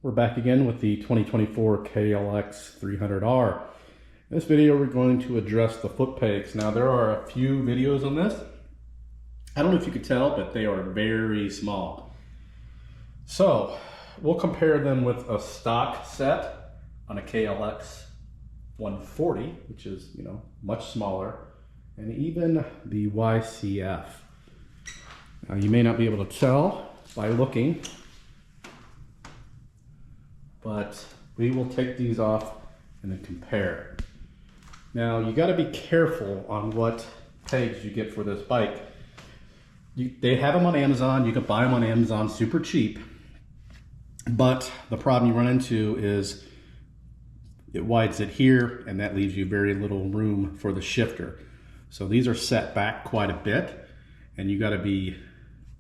We're back again with the 2024 KLX300R. In this video, we're going to address the foot pegs. Now, there are a few videos on this. I don't know if you could tell, but they are very small. So, we'll compare them with a stock set on a KLX140, which is, much smaller, and even the YCF. Now, you may not be able to tell by looking, but we will take these off and then compare. Now, you got to be careful on what pegs you get for this bike. They have them on Amazon. You can buy them on Amazon super cheap, but the problem you run into is it widens it here, and that leaves you very little room for the shifter. So these are set back quite a bit, and you got to be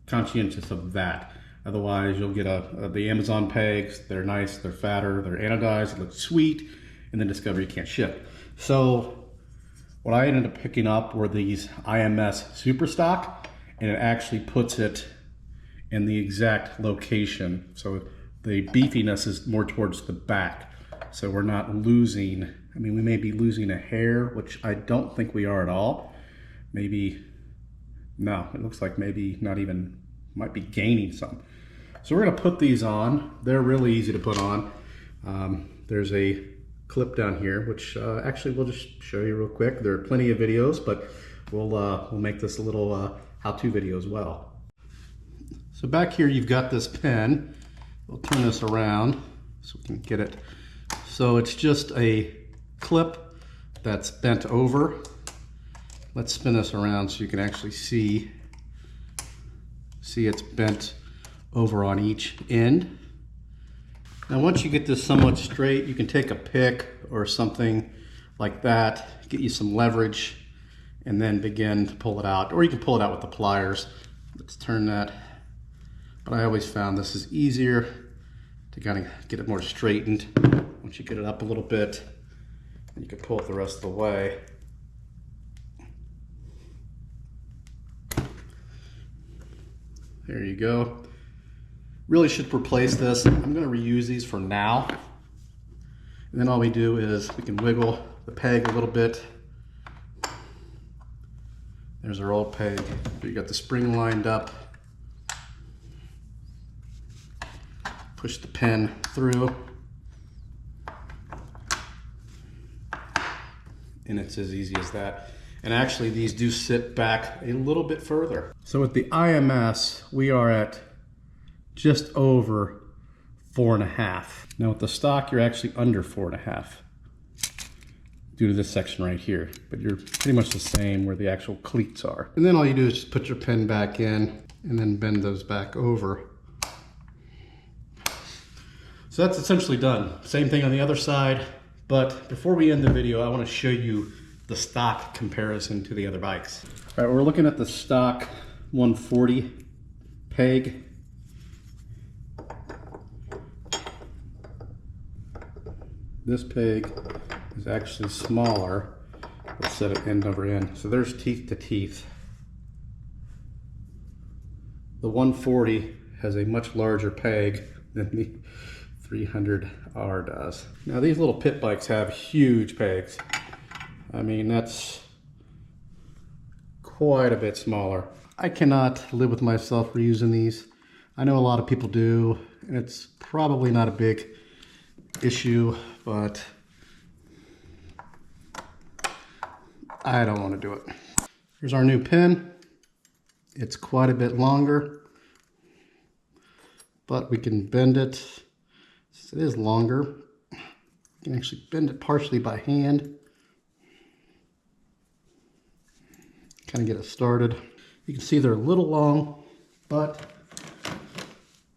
conscientious of that. Otherwise, you'll get the Amazon pegs. They're nice, they're fatter, they're anodized, look sweet, and then discover you can't shift. So what I ended up picking up were these IMS Super Stock, and it actually puts it in the exact location. So the beefiness is more towards the back. So we're not losing, we may be losing a hair, which I don't think we are at all. Maybe, no, it looks like maybe not even, might be gaining some. So we're gonna put these on. They're really easy to put on. There's a clip down here, which actually we'll just show you real quick. There are plenty of videos, but we'll make this a little how-to video as well. So back here you've got this pin. We'll turn this around so we can get it. So it's just a clip that's bent over. Let's spin this around so you can actually see it's bent over on each end. Now once you get this somewhat straight, you can take a pick or something like that, get you some leverage, and then begin to pull it out. Or you can pull it out with the pliers. Let's turn that. But I always found this is easier to kind of get it more straightened. Once you get it up a little bit, and you can pull it the rest of the way. There you go. Really should replace this. I'm going to reuse these for now. And then all we do is we can wiggle the peg a little bit. There's our old peg. You got the spring lined up. Push the pin through. And it's as easy as that. And actually these do sit back a little bit further. So with the IMS, we are at just over 4.5. Now with the stock, you're actually under 4.5 due to this section right here, but you're pretty much the same where the actual cleats are. And then all you do is just put your pin back in and then bend those back over. So that's essentially done. Same thing on the other side, but before we end the video, I want to show you the stock comparison to the other bikes. All right, we're looking at the stock 140 peg. This peg is actually smaller. Let's set it end over end. So there's teeth to teeth. The 140 has a much larger peg than the 300R does. Now these little pit bikes have huge pegs. That's quite a bit smaller. I cannot live with myself reusing these. I know a lot of people do, and it's probably not a big issue, but I don't want to do it. Here's our new pin. It's quite a bit longer, but we can bend it. It is longer. You can actually bend it partially by hand. Kind of get it started. You can see they're a little long, but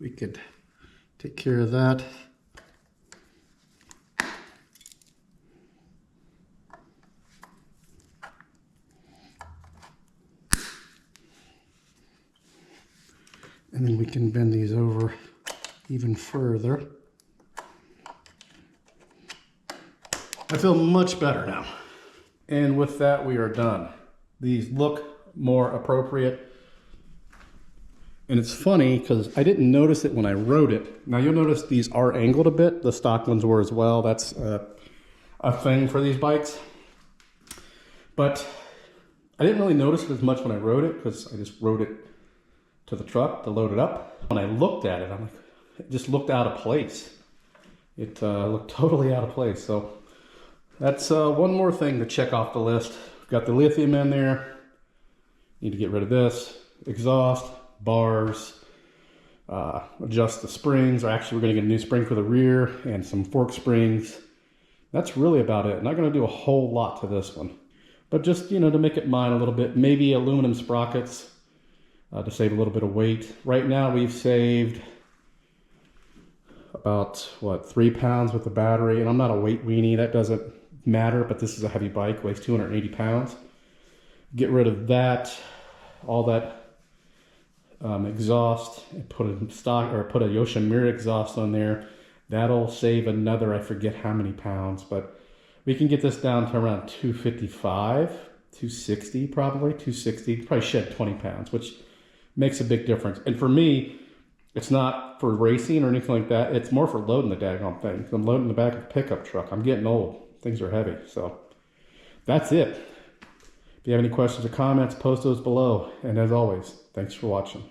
we could take care of that. And then we can bend these over even further. I feel much better now. And with that, we are done. These look more appropriate. And it's funny because I didn't notice it when I rode it. Now you'll notice these are angled a bit. The stock ones were as well. That's a thing for these bikes. But I didn't really notice it as much when I rode it because I just rode it to the truck to load it up. When I looked at it, I'm like, it just looked out of place. It looked totally out of place. So that's one more thing to check off the list. Got the lithium in there. Need to get rid of this. Exhaust, bars, adjust the springs. Or actually, we're going to get a new spring for the rear and some fork springs. That's really about it. Not going to do a whole lot to this one. But just, you know, to make it mine a little bit. Maybe aluminum sprockets to save a little bit of weight. Right now, we've saved about, what, 3 pounds with the battery. And I'm not a weight weenie. That doesn't matter, but this is a heavy bike, weighs 280 pounds. Get rid of that, all that exhaust, and put a stock or put a Yoshimura exhaust on there. That'll save another, I forget how many pounds, but we can get this down to around 255, 260 probably, 260, probably shed 20 pounds, which makes a big difference. And for me, it's not for racing or anything like that. It's more for loading the daggone thing. I'm loading the back of a pickup truck. I'm getting old. Things are heavy. So that's it. If you have any questions or comments, post those below. And as always, thanks for watching.